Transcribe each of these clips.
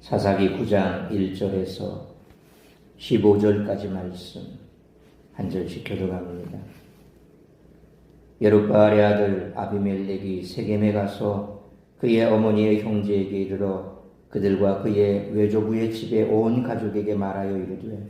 사사기 9장 1절에서 15절까지 말씀 한 절씩 교독합니다. 여룻바알의 아들 아비멜렉이 세겜에 가서 그의 어머니의 형제에게 이르러 그들과 그의 외조부의 집에 온 가족에게 말하여 이르되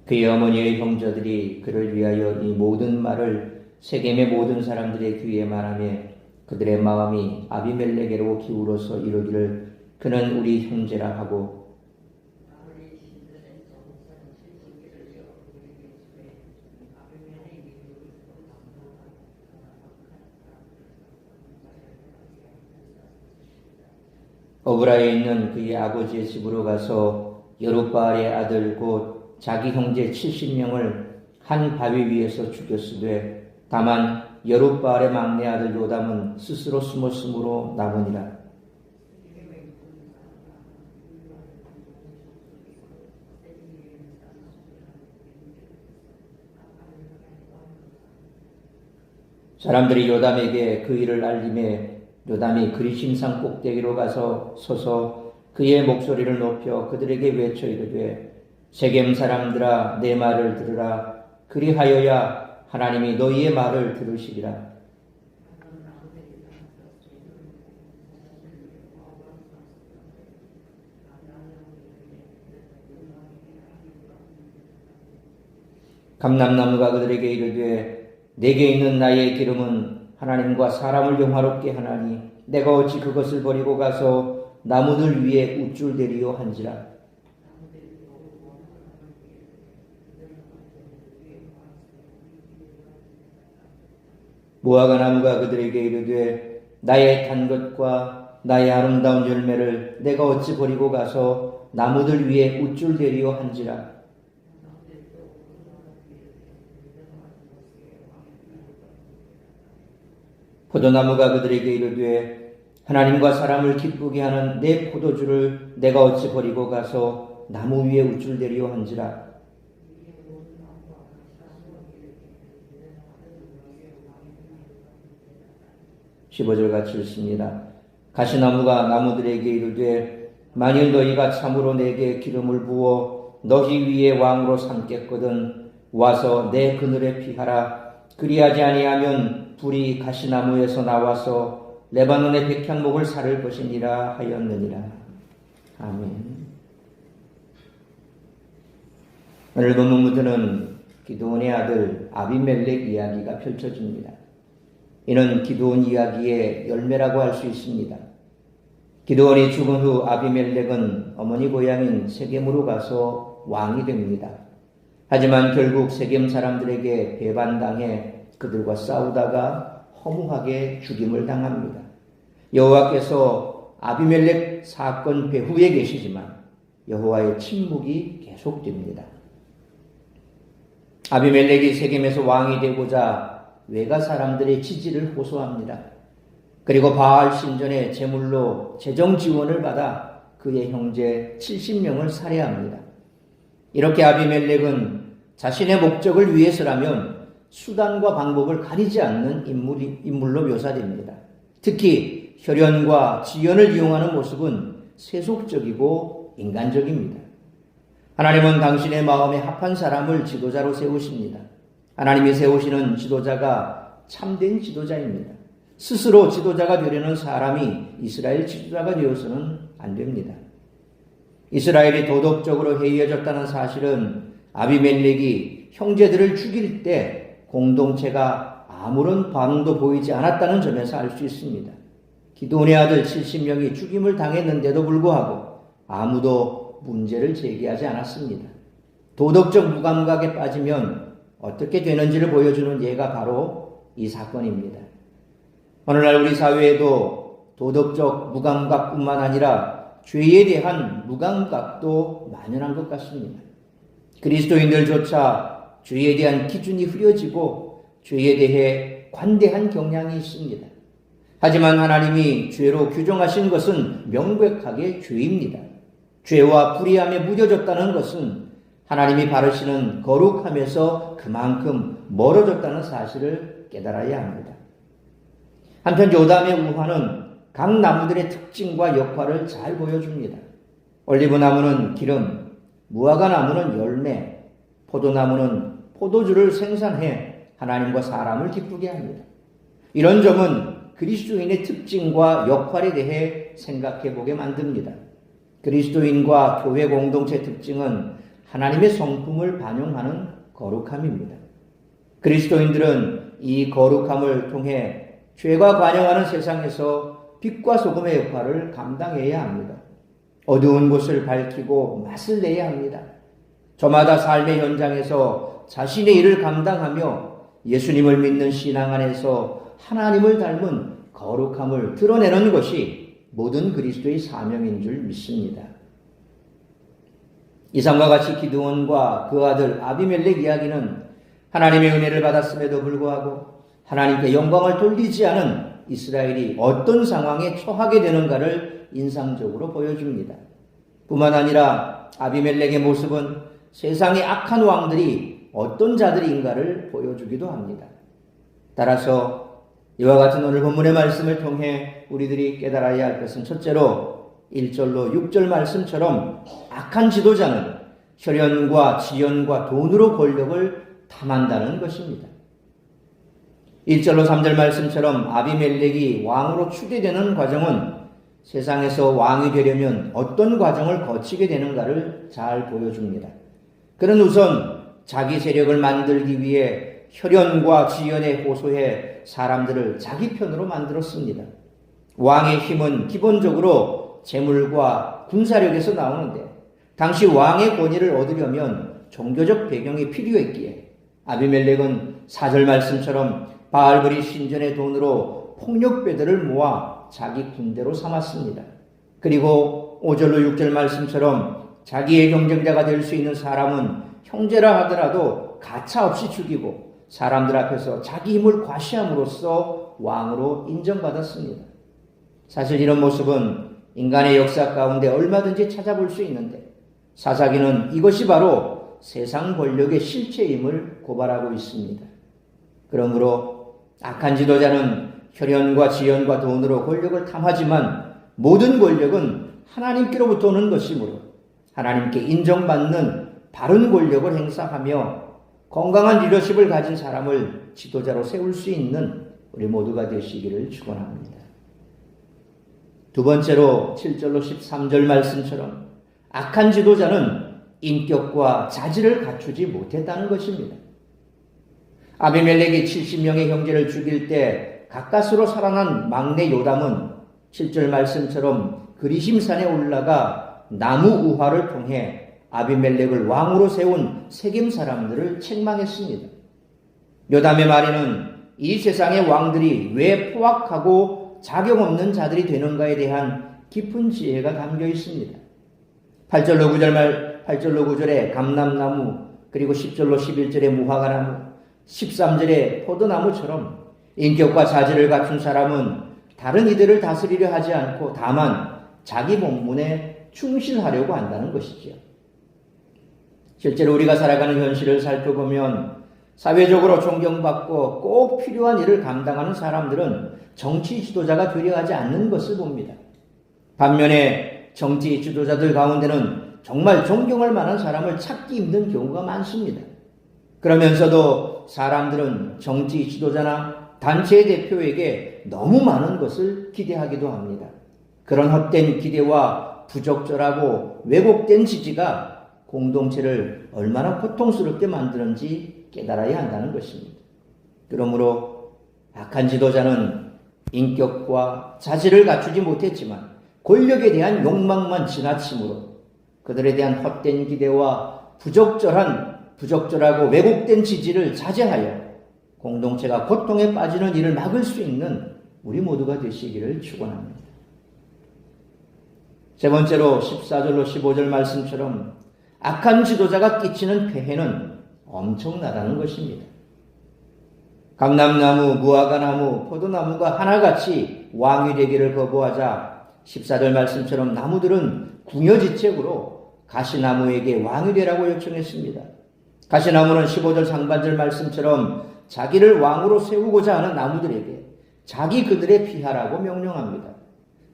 그의 어머니의 형제들이 그를 위하여 이 모든 말을 세겜의 모든 사람들의 귀에 말하며 그들의 마음이 아비멜렉에로 기울어서 이르기를 그는 우리 형제라 하고 어브라에 있는 그의 아버지의 집으로 가서 여룻바알의 아들 곧 자기 형제 70명을 한 바위 위에서 죽였으되 다만 여룻바알의 막내 아들 요담은 스스로 숨었으므로 남으니라. 사람들이 요담에게 그 일을 알림해 요담이 그리심산 꼭대기로 가서 서서 그의 목소리를 높여 그들에게 외쳐 이르되 세겜 사람들아 내 말을 들으라. 그리하여야 하나님이 너희의 말을 들으시리라. 감람나무가 그들에게 이르되 내게 있는 나의 기름은 하나님과 사람을 영화롭게 하나니 내가 어찌 그것을 버리고 가서 나무들 위에 우쭐대리요 한지라. 무화과 나무가 그들에게 이르되 나의 단 것과 나의 아름다운 열매를 내가 어찌 버리고 가서 나무들 위에 우쭐대리요 한지라. 포도나무가 그들에게 이르되 하나님과 사람을 기쁘게 하는 내 포도주를 내가 어찌 버리고 가서 나무 위에 우쭐대리요 한지라. 15절 같이 읽습니다. 가시나무가 나무들에게 이르되 만일 너희가 참으로 내게 기름을 부어 너희 위에 왕으로 삼겠거든 와서 내 그늘에 피하라. 그리하지 아니하면 불이 가시나무에서 나와서 레바논의 백향목을 사를 것이니라 하였느니라. 아멘. 오늘 본문부터는 기드온의 아들 아비멜렉 이야기가 펼쳐집니다. 이는 기드온 이야기의 열매라고 할 수 있습니다. 기드온이 죽은 후 아비멜렉은 어머니 고향인 세겜으로 가서 왕이 됩니다. 하지만 결국 세겜 사람들에게 배반당해 그들과 싸우다가 허무하게 죽임을 당합니다. 여호와께서 아비멜렉 사건 배후에 계시지만 여호와의 침묵이 계속됩니다. 아비멜렉이 세겜에서 왕이 되고자 외가 사람들의 지지를 호소합니다. 그리고 바알 신전의 제물로 재정 지원을 받아 그의 형제 70명을 살해합니다. 이렇게 아비멜렉은 자신의 목적을 위해서라면 수단과 방법을 가리지 않는 인물로 묘사됩니다. 특히 혈연과 지연을 이용하는 모습은 세속적이고 인간적입니다. 하나님은 당신의 마음에 합한 사람을 지도자로 세우십니다. 하나님이 세우시는 지도자가 참된 지도자입니다. 스스로 지도자가 되려는 사람이 이스라엘 지도자가 되어서는 안 됩니다. 이스라엘이 도덕적으로 해이해졌다는 사실은 아비멜렉이 형제들을 죽일 때 공동체가 아무런 반응도 보이지 않았다는 점에서 알 수 있습니다. 기드온의 아들 70명이 죽임을 당했는데도 불구하고 아무도 문제를 제기하지 않았습니다. 도덕적 무감각에 빠지면 어떻게 되는지를 보여주는 예가 바로 이 사건입니다. 오늘날 우리 사회에도 도덕적 무감각뿐만 아니라 죄에 대한 무감각도 만연한 것 같습니다. 그리스도인들조차 죄에 대한 기준이 흐려지고 죄에 대해 관대한 경향이 있습니다. 하지만 하나님이 죄로 규정하신 것은 명백하게 죄입니다. 죄와 불의함에 무뎌졌다는 것은 하나님이 바르시는 거룩함에서 그만큼 멀어졌다는 사실을 깨달아야 합니다. 한편 요담의 우화는 각 나무들의 특징과 역할을 잘 보여줍니다. 올리브나무는 기름, 무화과나무는 열매, 포도나무는 포도주를 생산해 하나님과 사람을 기쁘게 합니다. 이런 점은 그리스도인의 특징과 역할에 대해 생각해 보게 만듭니다. 그리스도인과 교회 공동체 특징은 하나님의 성품을 반영하는 거룩함입니다. 그리스도인들은 이 거룩함을 통해 죄가 관영하는 세상에서 빛과 소금의 역할을 감당해야 합니다. 어두운 곳을 밝히고 맛을 내야 합니다. 저마다 삶의 현장에서 자신의 일을 감당하며 예수님을 믿는 신앙 안에서 하나님을 닮은 거룩함을 드러내는 것이 모든 그리스도의 사명인 줄 믿습니다. 이상과 같이 기드온과 그 아들 아비멜렉 이야기는 하나님의 은혜를 받았음에도 불구하고 하나님께 영광을 돌리지 않은 이스라엘이 어떤 상황에 처하게 되는가를 인상적으로 보여줍니다. 뿐만 아니라 아비멜렉의 모습은 세상의 악한 왕들이 어떤 자들인가를 보여주기도 합니다. 따라서 이와 같은 오늘 본문의 말씀을 통해 우리들이 깨달아야 할 것은 첫째로 1절로 6절 말씀처럼 악한 지도자는 혈연과 지연과 돈으로 권력을 탐한다는 것입니다. 1절로 3절 말씀처럼 아비멜렉이 왕으로 추대되는 과정은 세상에서 왕이 되려면 어떤 과정을 거치게 되는가를 잘 보여줍니다. 그는 우선 자기 세력을 만들기 위해 혈연과 지연에 호소해 사람들을 자기 편으로 만들었습니다. 왕의 힘은 기본적으로 재물과 군사력에서 나오는데 당시 왕의 권위를 얻으려면 종교적 배경이 필요했기에 아비멜렉은 4절 말씀처럼 바알브리 신전의 돈으로 폭력배들을 모아 자기 군대로 삼았습니다. 그리고 5절로 6절 말씀처럼 자기의 경쟁자가 될 수 있는 사람은 형제라 하더라도 가차없이 죽이고 사람들 앞에서 자기 힘을 과시함으로써 왕으로 인정받았습니다. 사실 이런 모습은 인간의 역사 가운데 얼마든지 찾아볼 수 있는데 사사기는 이것이 바로 세상 권력의 실체임을 고발하고 있습니다. 그러므로 악한 지도자는 혈연과 지연과 돈으로 권력을 탐하지만 모든 권력은 하나님께로부터 오는 것이므로 하나님께 인정받는 바른 권력을 행사하며 건강한 리더십을 가진 사람을 지도자로 세울 수 있는 우리 모두가 되시기를 축원합니다. 두 번째로 7절로 13절 말씀처럼 악한 지도자는 인격과 자질을 갖추지 못했다는 것입니다. 아비멜렉이 70명의 형제를 죽일 때 가까스로 살아난 막내 요담은 7절 말씀처럼 그리심산에 올라가 나무 우화를 통해 아비멜렉을 왕으로 세운 세겜 사람들을 책망했습니다. 요담의 말에는 이 세상의 왕들이 왜 포악하고 자격 없는 자들이 되는가에 대한 깊은 지혜가 담겨 있습니다. 8절로 9절에 감람나무, 그리고 10절로 11절에 무화과나무, 13절에 포도나무처럼 인격과 자질을 갖춘 사람은 다른 이들을 다스리려 하지 않고 다만 자기 본분에 충실하려고 한다는 것이죠. 실제로 우리가 살아가는 현실을 살펴보면 사회적으로 존경받고 꼭 필요한 일을 감당하는 사람들은 정치 지도자가 되려 하지 않는 것을 봅니다. 반면에 정치 지도자들 가운데는 정말 존경할 만한 사람을 찾기 힘든 경우가 많습니다. 그러면서도 사람들은 정치 지도자나 단체의 대표에게 너무 많은 것을 기대하기도 합니다. 그런 헛된 기대와 부적절하고 왜곡된 지지가 공동체를 얼마나 고통스럽게 만드는지 깨달아야 한다는 것입니다. 그러므로 악한 지도자는 인격과 자질을 갖추지 못했지만 권력에 대한 욕망만 지나침으로 그들에 대한 헛된 기대와 부적절하고 왜곡된 지지를 자제하여 공동체가 고통에 빠지는 일을 막을 수 있는 우리 모두가 되시기를 축원합니다. 세 번째로 14절로 15절 말씀처럼 악한 지도자가 끼치는 폐해는 엄청나다는 것입니다. 감람나무, 무화과나무, 포도나무가 하나같이 왕이 되기를 거부하자 14절 말씀처럼 나무들은 궁여지책으로 가시나무에게 왕이 되라고 요청했습니다. 가시나무는 15절 상반절 말씀처럼 자기를 왕으로 세우고자 하는 나무들에게 자기 그늘에 피하라고 명령합니다.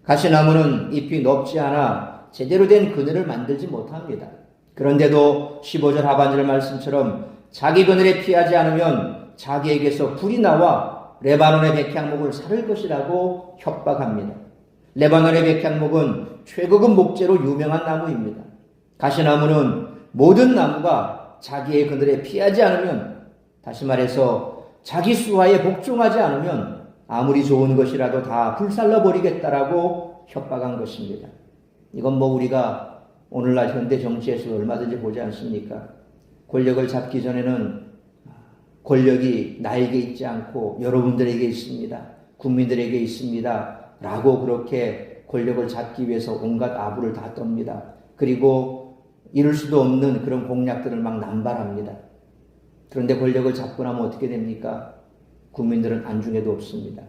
가시나무는 잎이 높지 않아 제대로 된 그늘을 만들지 못합니다. 그런데도 15절 하반절 말씀처럼 자기 그늘에 피하지 않으면 자기에게서 불이 나와 레바논의 백향목을 사를 것이라고 협박합니다. 레바논의 백향목은 최고급 목재로 유명한 나무입니다. 가시나무는 모든 나무가 자기의 그늘에 피하지 않으면, 다시 말해서 자기 수하에 복종하지 않으면 아무리 좋은 것이라도 다 불살라 버리겠다라고 협박한 것입니다. 이건 우리가 오늘날 현대 정치에서 얼마든지 보지 않습니까? 권력을 잡기 전에는 권력이 나에게 있지 않고 여러분들에게 있습니다. 국민들에게 있습니다. 라고 그렇게 권력을 잡기 위해서 온갖 아부를 다 떱니다. 그리고 이룰 수도 없는 그런 공약들을 막 남발합니다. 그런데 권력을 잡고 나면 어떻게 됩니까? 국민들은 안중에도 없습니다.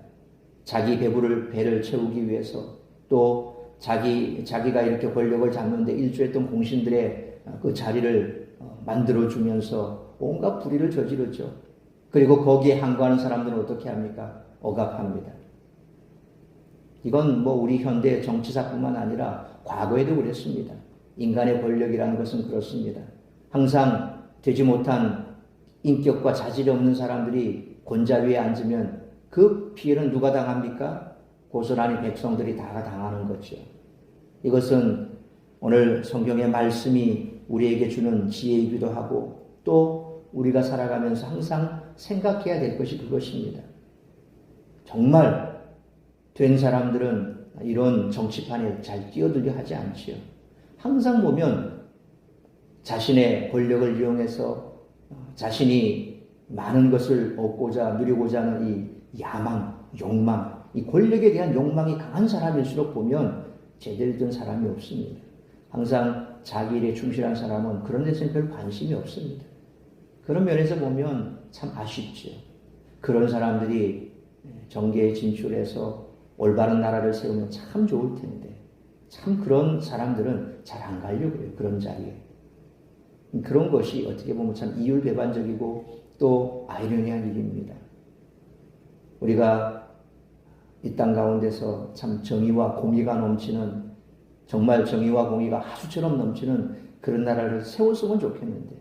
자기 배를 채우기 위해서 또 자기가 이렇게 권력을 잡는데 일조했던 공신들의 그 자리를 만들어주면서 온갖 불의를 저지르죠. 그리고 거기에 항거하는 사람들은 어떻게 합니까? 억압합니다. 이건 우리 현대 정치사뿐만 아니라 과거에도 그랬습니다. 인간의 권력이라는 것은 그렇습니다. 항상 되지 못한 인격과 자질이 없는 사람들이 권자위에 앉으면 그 피해는 누가 당합니까? 고스란히 백성들이 다 당하는 거죠. 이것은 오늘 성경의 말씀이 우리에게 주는 지혜이기도 하고 또 우리가 살아가면서 항상 생각해야 될 것이 그것입니다. 정말 된 사람들은 이런 정치판에 잘 뛰어들려 하지 않지요. 항상 보면 자신의 권력을 이용해서 자신이 많은 것을 얻고자 누리고자 하는 이 야망, 욕망, 이 권력에 대한 욕망이 강한 사람일수록 보면 제대로 된 사람이 없습니다. 항상 자기 일에 충실한 사람은 그런 데서는 별 관심이 없습니다. 그런 면에서 보면 참 아쉽죠. 그런 사람들이 정계에 진출해서 올바른 나라를 세우면 참 좋을 텐데 참 그런 사람들은 잘 안 가려고 해요. 그런 자리에. 그런 것이 어떻게 보면 참 이율배반적이고 또 아이러니한 일입니다. 우리가 이 땅 가운데서 참 정의와 공의가 넘치는, 정말 정의와 공의가 하수처럼 넘치는 그런 나라를 세웠으면 좋겠는데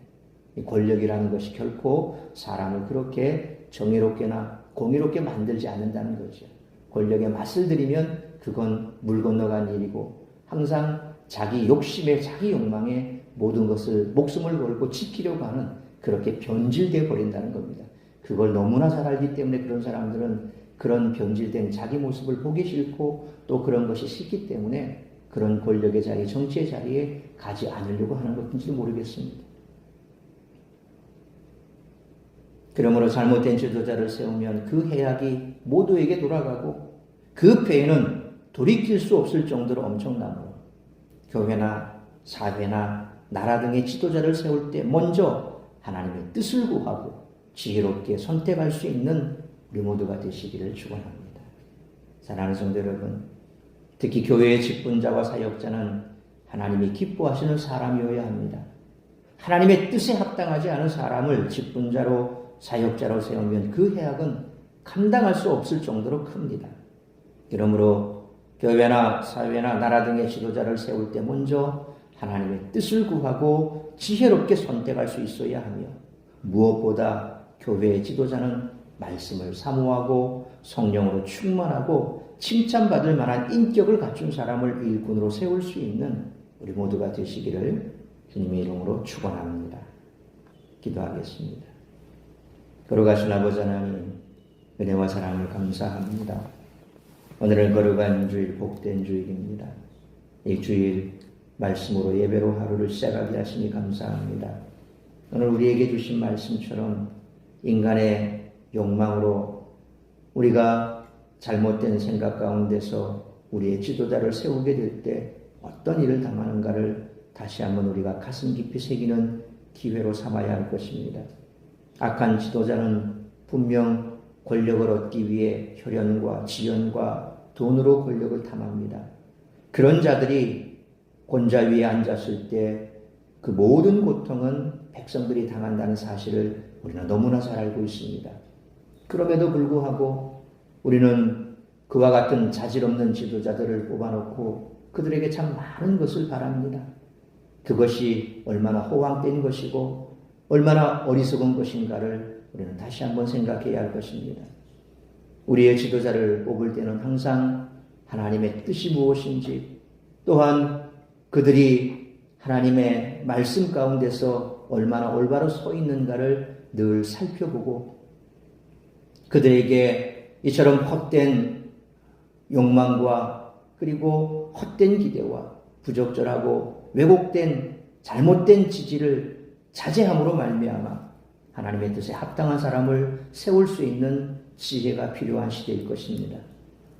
이 권력이라는 것이 결코 사람을 그렇게 정의롭게나 공의롭게 만들지 않는다는 거죠. 권력에 맛을 들이면 그건 물 건너간 일이고 항상 자기 욕심에 자기 욕망에 모든 것을 목숨을 걸고 지키려고 하는 그렇게 변질되어 버린다는 겁니다. 그걸 너무나 잘 알기 때문에 그런 사람들은 그런 변질된 자기 모습을 보기 싫고 또 그런 것이 싫기 때문에 그런 권력의 자리, 정치의 자리에 가지 않으려고 하는 것인지 모르겠습니다. 그러므로 잘못된 지도자를 세우면 그 해악이 모두에게 돌아가고 그 폐해는 돌이킬 수 없을 정도로 엄청나므로 교회나 사회나 나라 등의 지도자를 세울 때 먼저 하나님의 뜻을 구하고 지혜롭게 선택할 수 있는 우리 모두가 되시기를 축원합니다. 사랑하는 성도 여러분, 특히 교회의 직분자와 사역자는 하나님이 기뻐하시는 사람이어야 합니다. 하나님의 뜻에 합당하지 않은 사람을 직분자로 사역자로 세우면 그 해악은 감당할 수 없을 정도로 큽니다. 그러므로 교회나 사회나 나라 등의 지도자를 세울 때 먼저 하나님의 뜻을 구하고 지혜롭게 선택할 수 있어야 하며 무엇보다 교회의 지도자는 말씀을 사모하고 성령으로 충만하고 칭찬받을 만한 인격을 갖춘 사람을 일꾼으로 세울 수 있는 우리 모두가 되시기를 주님의 이름으로 축원합니다. 기도하겠습니다. 걸어가신 아버지 하나님, 은혜와 사랑을 감사합니다. 오늘은 거룩한 주일, 복된 주일입니다. 이 주일 말씀으로 예배로 하루를 시작하게 하시니 감사합니다. 오늘 우리에게 주신 말씀처럼 인간의 욕망으로 우리가 잘못된 생각 가운데서 우리의 지도자를 세우게 될 때 어떤 일을 당하는가를 다시 한번 우리가 가슴 깊이 새기는 기회로 삼아야 할 것입니다. 악한 지도자는 분명 권력을 얻기 위해 혈연과 지연과 돈으로 권력을 탐합니다. 그런 자들이 권자 위에 앉았을 때 그 모든 고통은 백성들이 당한다는 사실을 우리는 너무나 잘 알고 있습니다. 그럼에도 불구하고 우리는 그와 같은 자질 없는 지도자들을 뽑아놓고 그들에게 참 많은 것을 바랍니다. 그것이 얼마나 허황된 것이고 얼마나 어리석은 것인가를 우리는 다시 한번 생각해야 할 것입니다. 우리의 지도자를 뽑을 때는 항상 하나님의 뜻이 무엇인지, 또한 그들이 하나님의 말씀 가운데서 얼마나 올바로 서 있는가를 늘 살펴보고, 그들에게 이처럼 헛된 욕망과 그리고 헛된 기대와 부적절하고 왜곡된 잘못된 지지를 자제함으로 말미암아 하나님의 뜻에 합당한 사람을 세울 수 있는 지혜가 필요한 시대일 것입니다.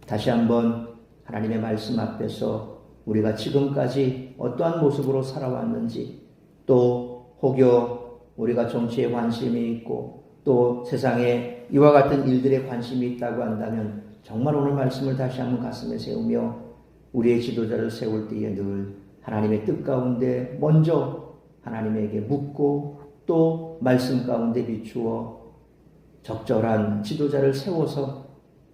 다시 한번 하나님의 말씀 앞에서 우리가 지금까지 어떠한 모습으로 살아왔는지, 또 혹여 우리가 정치에 관심이 있고 또 세상에 이와 같은 일들에 관심이 있다고 한다면 정말 오늘 말씀을 다시 한번 가슴에 세우며 우리의 지도자를 세울 때에 늘 하나님의 뜻 가운데 먼저 하나님에게 묻고 또 말씀 가운데 비추어 적절한 지도자를 세워서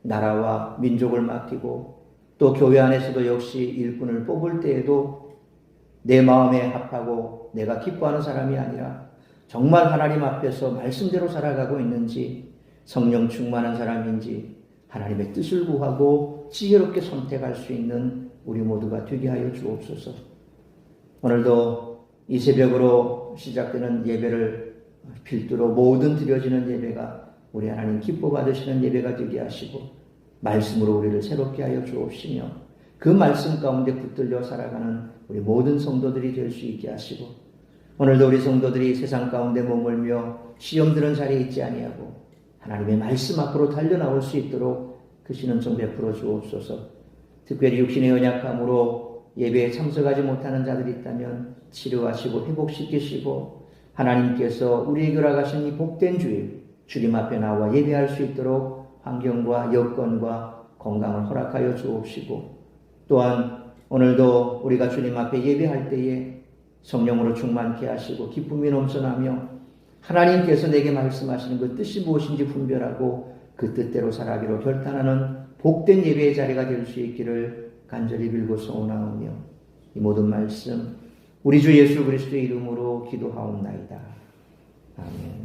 나라와 민족을 맡기고, 또 교회 안에서도 역시 일꾼을 뽑을 때에도 내 마음에 합하고 내가 기뻐하는 사람이 아니라 정말 하나님 앞에서 말씀대로 살아가고 있는지, 성령 충만한 사람인지 하나님의 뜻을 구하고 지혜롭게 선택할 수 있는 우리 모두가 되게 하여 주옵소서. 오늘도 이 새벽으로 시작되는 예배를 필두로 모든 드려지는 예배가 우리 하나님 기뻐 받으시는 예배가 되게 하시고, 말씀으로 우리를 새롭게 하여 주옵시며 그 말씀 가운데 붙들려 살아가는 우리 모든 성도들이 될 수 있게 하시고, 오늘도 우리 성도들이 세상 가운데 머물며 시험 드는 자리에 있지 아니하고 하나님의 말씀 앞으로 달려나올 수 있도록 그 신은총 베풀어 주옵소서. 특별히 육신의 연약함으로 예배에 참석하지 못하는 자들이 있다면 치료하시고 회복시키시고, 하나님께서 우리에게 허락하신 이 복된 주일 주님 앞에 나와 예배할 수 있도록 환경과 여건과 건강을 허락하여 주옵시고, 또한 오늘도 우리가 주님 앞에 예배할 때에 성령으로 충만케 하시고 기쁨이 넘쳐나며 하나님께서 내게 말씀하시는 그 뜻이 무엇인지 분별하고 그 뜻대로 살아가기로 결단하는 복된 예배의 자리가 될 수 있기를 간절히 빌고 소원하오며, 이 모든 말씀 우리 주 예수 그리스도의 이름으로 기도하옵나이다. 아멘.